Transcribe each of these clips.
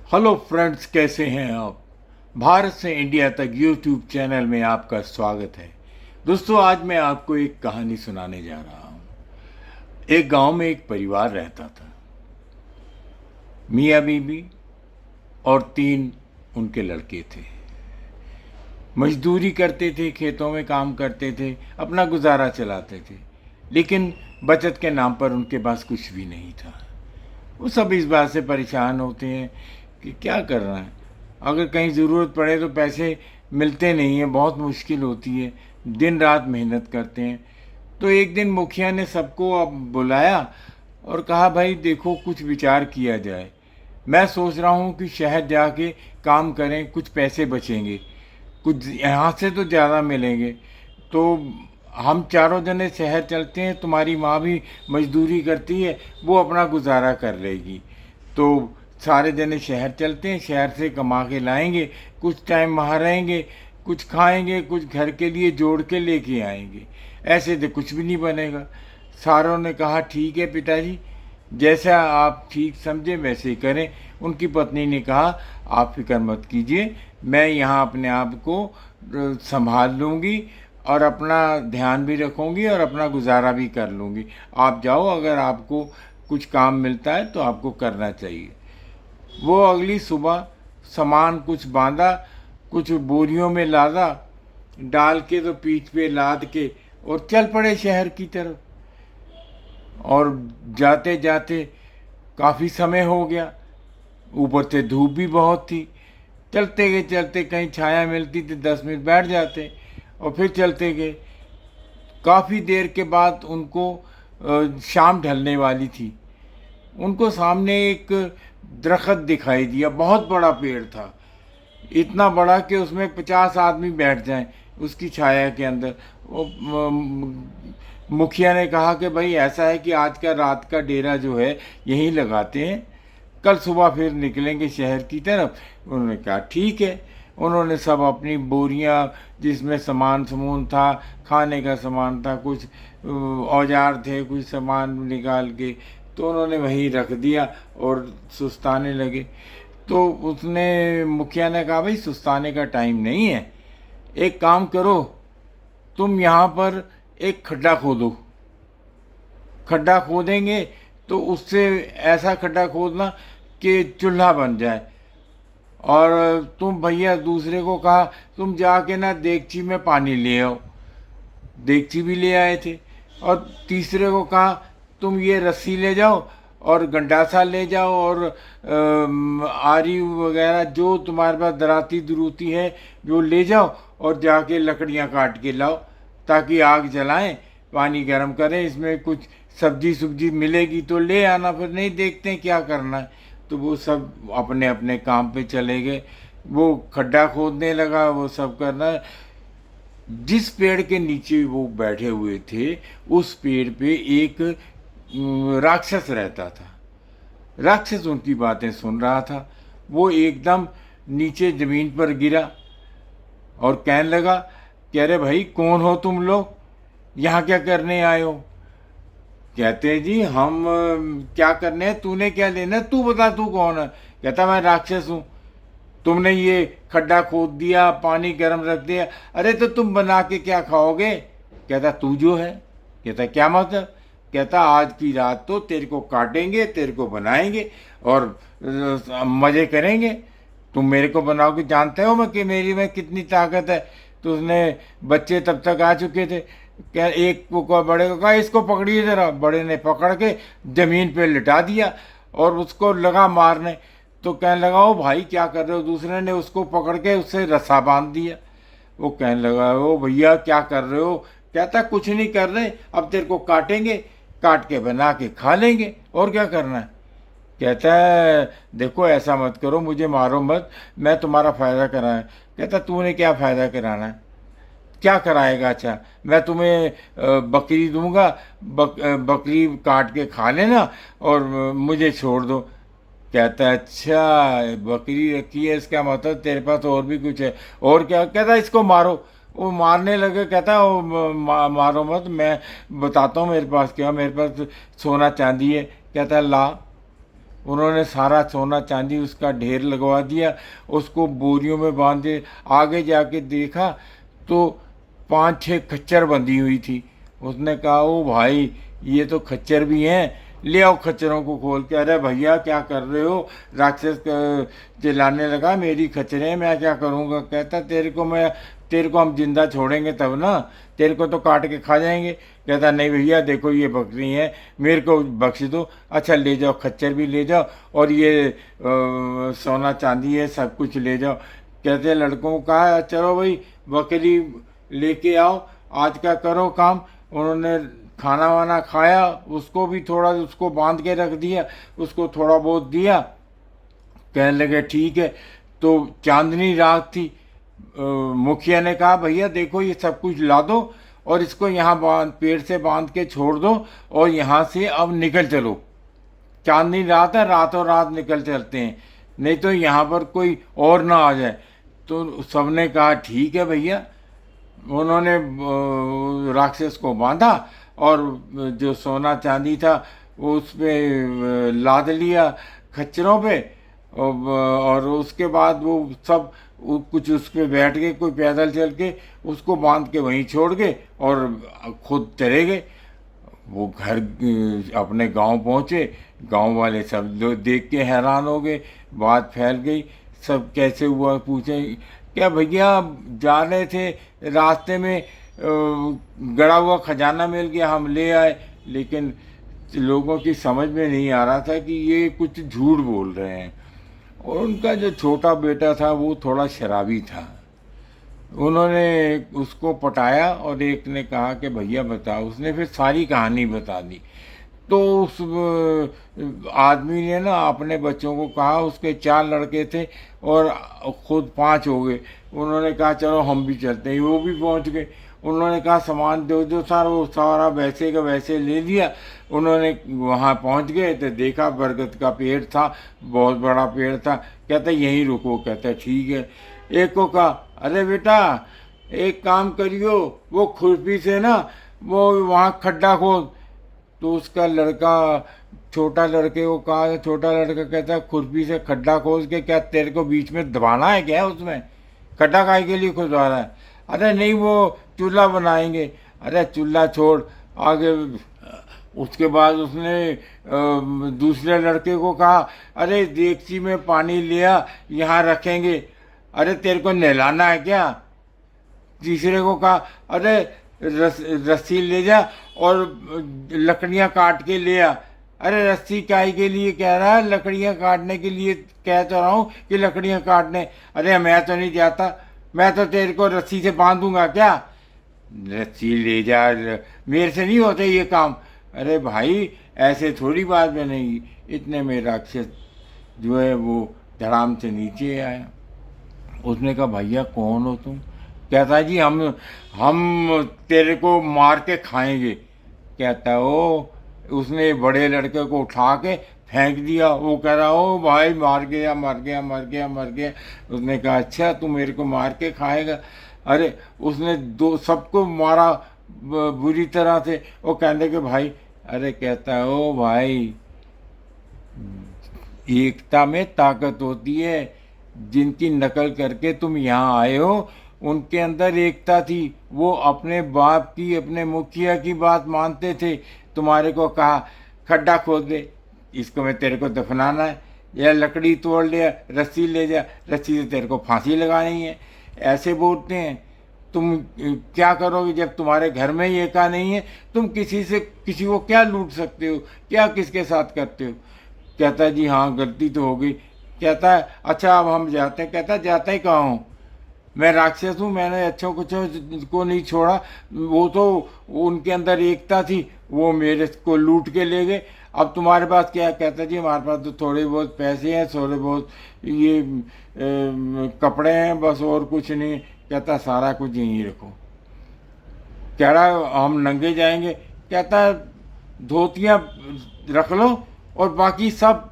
Hello friends, कैसे हैं आप। भारत से इंडिया तक यूट्यूब चैनल में आपका स्वागत है। दोस्तों, आज मैं आपको एक कहानी सुनाने जा रहा हूँ। एक गांव में एक परिवार रहता था। मियाँ बीबी और 3 उनके लड़के थे। मजदूरी करते थे, खेतों में काम करते थे, अपना गुजारा चलाते थे। लेकिन बचत के नाम पर उनके पास कुछ भी नहीं था। वो सब इस बात से परेशान होते हैं कि क्या करना है। अगर कहीं ज़रूरत पड़े तो पैसे मिलते नहीं हैं, बहुत मुश्किल होती है। दिन रात मेहनत करते हैं। तो एक दिन मुखिया ने सबको अब बुलाया और कहा, भाई देखो, कुछ विचार किया जाए। मैं सोच रहा हूँ कि शहर जाके काम करें, कुछ पैसे बचेंगे, कुछ यहाँ से तो ज़्यादा मिलेंगे। तो हम चारों जने शहर चलते हैं, तुम्हारी माँ भी मजदूरी करती है, वो अपना गुजारा कर लेगी। तो सारे जने शहर चलते हैं, शहर से कमा के लाएंगे, कुछ टाइम वहाँ रहेंगे, कुछ खाएंगे, कुछ घर के लिए जोड़ के लेके आएंगे। ऐसे तो कुछ भी नहीं बनेगा। सारों ने कहा, ठीक है पिताजी, जैसा आप ठीक समझे वैसे ही करें। उनकी पत्नी ने कहा, आप फिक्र मत कीजिए, मैं यहाँ अपने आप को संभाल लूँगी और अपना ध्यान भी रखूँगी और अपना गुजारा भी कर लूँगी। आप जाओ, अगर आपको कुछ काम मिलता है तो आपको करना चाहिए। वो अगली सुबह सामान कुछ बांधा, कुछ बोरियों में लादा, डाल के तो पीठ पे लाद के और चल पड़े शहर की तरफ। और जाते जाते काफ़ी समय हो गया, ऊपर से धूप भी बहुत थी। चलते गए चलते, कहीं छाया मिलती थी 10 मिनट बैठ जाते और फिर चलते गए। काफ़ी देर के बाद उनको शाम ढलने वाली थी। उनको सामने एक दरख्त दिखाई दिया, बहुत बड़ा पेड़ था, इतना बड़ा कि उसमें 50 आदमी बैठ जाएं उसकी छाया के अंदर। वो मुखिया ने कहा कि भाई ऐसा है कि आज का रात का डेरा जो है यहीं लगाते हैं, कल सुबह फिर निकलेंगे शहर की तरफ। उन्होंने कहा ठीक है। उन्होंने सब अपनी बोरियां, जिसमें सामान समून था, खाने का सामान था, कुछ औजार थे, कुछ सामान निकाल के तो उन्होंने वहीं रख दिया और सुस्ताने लगे। तो उसने मुखिया ने कहा, भाई सुस्ताने का टाइम नहीं है, एक काम करो, तुम यहाँ पर एक खड्डा खोदो। खड्डा खोदेंगे तो उससे ऐसा खड्डा खोदना कि चूल्हा बन जाए। और तुम भैया, दूसरे को कहा, तुम जाके ना देगची में पानी ले आओ। देगची भी ले आए थे। और तीसरे को कहा, तुम ये रस्सी ले जाओ और गंडासा ले जाओ और आरी वगैरह जो तुम्हारे पास दराती दुरूती है जो ले जाओ, और जाके लकड़ियाँ काट के लाओ ताकि आग जलाएं, पानी गर्म करें, इसमें कुछ सब्जी सुब्जी मिलेगी तो ले आना, फिर नहीं देखते हैं क्या करना है। तो वो सब अपने अपने काम पे चले गए। वो खड्डा खोदने लगा, वो सब करना। जिस पेड़ के नीचे वो बैठे हुए थे, उस पेड़ पे एक राक्षस रहता था। राक्षस उनकी बातें सुन रहा था। वो एकदम नीचे जमीन पर गिरा और कहने लगा कि अरे भाई, कौन हो तुम लोग, यहाँ क्या करने आए हो। कहते हैं, जी हम क्या करने हैं, तूने क्या लेना है, तू बता तू कौन है। कहता, मैं राक्षस हूँ, तुमने ये खड्डा खोद दिया, पानी गर्म रख दिया, अरे तो तुम बना के क्या खाओगे। कहता, तू जो है। कहता, क्या मतलब। कहता, आज की रात तो तेरे को काटेंगे, तेरे को बनाएंगे और मज़े करेंगे। तुम मेरे को बनाओगे, जानते हो मैं कि मेरी में कितनी ताकत है। तो उसने, बच्चे तब तक आ चुके थे, क्या एक को बड़े को कहा, इसको पकड़िए ज़रा। बड़े ने पकड़ के ज़मीन पे लिटा दिया और उसको लगा मारने। तो कहने लगा, ओ भाई क्या कर रहे हो। दूसरे ने उसको पकड़ के उससे रस्सा बांध दिया। वो कहने लगा, ओ भैया क्या कर रहे हो। कहता, कुछ नहीं कर रहे, अब तेरे को काटेंगे, काट के बना के खा लेंगे, और क्या करना है। कहता है, देखो ऐसा मत करो, मुझे मारो मत, मैं तुम्हारा फ़ायदा कराया। कहता, तूने क्या फ़ायदा कराना है, क्या कराएगा। अच्छा, मैं तुम्हें बकरी दूंगा, बकरी काट के खा लेना और मुझे छोड़ दो। कहता है, अच्छा बकरी रखी है, इसका मतलब तेरे पास और भी कुछ है। और क्या। कहता, इसको मारो। वो मारने लगे। कहता, वो मारो मत, मैं बताता हूँ मेरे पास क्या, मेरे पास सोना चांदी है। कहता है, ला। उन्होंने सारा सोना चांदी उसका ढेर लगवा दिया, उसको बोरियों में बांधे। आगे जाके देखा तो 5-6 खच्चर बंधी हुई थी। उसने कहा, ओ भाई, ये तो खच्चर भी हैं, ले आओ खच्चरों को खोल के। अरे भैया क्या कर रहे हो? राक्षस चिल्लाने लगा, मेरी खच्चरें, मैं क्या करूँगा? कहता, तेरे को हम जिंदा छोड़ेंगे तब ना, तेरे को तो काट के खा जाएंगे। कहता, नहीं भैया, देखो ये बकरी है, मेरे को बख्श दो। अच्छा ले जाओ, खच्चर भी ले जाओ और ये सोना चांदी है सब कुछ ले जाओ। कहते लड़कों को कहा, चलो भाई बकरी लेके आओ, आज का करो काम। उन्होंने खाना वाना खाया, उसको भी थोड़ा उसको बांध के रख दिया, उसको थोड़ा बहुत दिया। कहने लगे ठीक है। तो चांदनी रात थी। मुखिया ने कहा, भैया देखो ये सब कुछ ला दो और इसको यहाँ बांध, पेड़ से बांध के छोड़ दो और यहाँ से अब निकल चलो। चांदनी रात है, रातों रात निकल चलते हैं, नहीं तो यहाँ पर कोई और ना आ जाए। तो सबने कहा ठीक है भैया। उन्होंने राक्षस को बांधा और जो सोना चांदी था वो उस पे लाद लिया खच्चरों पे। और उसके बाद वो सब कुछ उस पे बैठ गए, कोई पैदल चल के उसको बांध के वहीं छोड़ गए और खुद चले गए। वो घर अपने गांव पहुंचे। गांव वाले सब लोग देख के हैरान हो गए, बात फैल गई। सब कैसे हुआ पूछे, क्या भैया जा रहे थे, रास्ते में गड़ा हुआ खजाना मिल गया, हम ले आए। लेकिन लोगों की समझ में नहीं आ रहा था कि ये कुछ झूठ बोल रहे हैं। और उनका जो छोटा बेटा था वो थोड़ा शराबी था। उन्होंने उसको पटाया और एक ने कहा कि भैया बताओ। उसने फिर सारी कहानी बता दी। तो उस आदमी ने ना अपने बच्चों को कहा, उसके 4 लड़के थे और खुद 5 हो गए। उन्होंने कहा चलो हम भी चलते हैं। वो भी पहुंच गए। उन्होंने कहा सामान दो जो सारा, वो सारा वैसे का वैसे ले लिया। उन्होंने वहाँ पहुँच गए तो देखा बरगद का पेड़ था, बहुत बड़ा पेड़ था। कहता यहीं रुको। कहता ठीक है। एक को कहा, अरे बेटा एक काम करियो, वो खुरपी से ना वो वहाँ खड्डा खोद। तो उसका लड़का, छोटा लड़के को कहा, छोटा लड़का कहता खुरपी से खड्डा खोद के क्या तेरे को बीच में दबाना है क्या? उसमें खड्डा काहे के लिए खुदवा रहा है? अरे नहीं, वो चूल्हा बनाएंगे। अरे चूल्हा छोड़ आगे। उसके बाद उसने दूसरे लड़के को कहा, अरे देगची में पानी लिया, यहाँ रखेंगे। अरे तेरे को नहलाना है क्या? तीसरे को कहा, अरे रस्सी ले जा और लकड़ियाँ काट के ले आ। अरे रस्सी काहे के लिए कह रहा है? लकड़ियाँ काटने के लिए कह तो रहा हूँ कि लकड़ियाँ काटने। अरे मैं तो नहीं जाता, मैं तो तेरे को रस्सी से बांधूंगा क्या? रस्सी ले जा, मेरे से नहीं होते ये काम। अरे भाई ऐसे थोड़ी बात बनेगी। इतने में राक्षस जो है वो धड़ाम से नीचे आया। उसने कहा, भैया कौन हो तुम? कहता जी हम तेरे को मार के खाएंगे। कहता ओ। उसने बड़े लड़के को उठा के फेंक दिया। वो कह रहा, ओ भाई मार गया मर गया मर गया मर गया। उसने कहा, अच्छा तू मेरे को मार के खाएगा? अरे उसने दो सबको मारा बुरी तरह से। वो कहने के भाई, अरे कहता ओ भाई, एकता में ताकत होती है। जिनकी नकल करके तुम यहाँ आए हो उनके अंदर एकता थी। वो अपने बाप की, अपने मुखिया की बात मानते थे। तुम्हारे को कहा खड्डा खोद दे, इसको मैं तेरे को दफनाना है, या लकड़ी तोड़ लिया, रस्सी ले जा, रस्सी से तेरे को फांसी लगानी है। ऐसे बोलते हैं। तुम क्या करोगे जब तुम्हारे घर में ही एका नहीं है? तुम किसी को क्या लूट सकते हो? क्या किसके साथ करते हो? कहता जी हाँ गलती तो हो गई। कहता है अच्छा अब हम जाते हैं। कहता जाता ही कहाँ हूँ, मैं राक्षस हूँ, मैंने अच्छों कुछ को नहीं छोड़ा। वो तो उनके अंदर एकता थी, वो मेरे को लूट के ले गए। अब तुम्हारे पास क्या है? कहता जी हमारे पास तो थोड़े बहुत पैसे हैं, थोड़े बहुत ये कपड़े हैं, बस और कुछ नहीं। कहता सारा कुछ यहीं रखो। कह रहा हम नंगे जाएंगे। कहता धोतियाँ रख लो और बाकी सब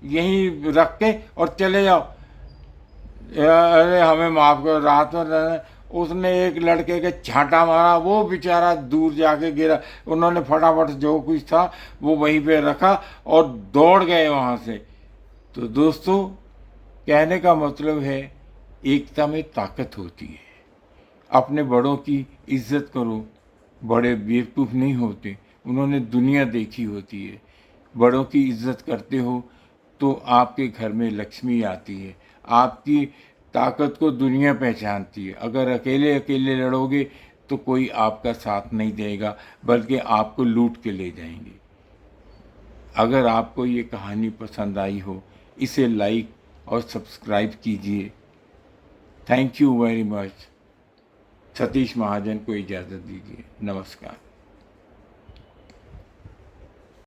यहीं रख के और चले जाओ। अरे हमें माफ़ करो, रात में रहने। उसने एक लड़के के छांटा मारा, वो बेचारा दूर जाके गिरा। उन्होंने फटाफट जो कुछ था वो वहीं पे रखा और दौड़ गए वहाँ से। तो दोस्तों, कहने का मतलब है, एकता में ताकत होती है। अपने बड़ों की इज्जत करो। बड़े बेवकूफ़ नहीं होते, उन्होंने दुनिया देखी होती है। बड़ों की इज्जत करते हो तो आपके घर में लक्ष्मी आती है। आपकी ताकत को दुनिया पहचानती है। अगर अकेले अकेले लड़ोगे तो कोई आपका साथ नहीं देगा, बल्कि आपको लूट के ले जाएंगे। अगर आपको ये कहानी पसंद आई हो, इसे लाइक और सब्सक्राइब कीजिए। Thank you very much. Satish Mahajan को इजाज़त दीजिए। नमस्कार।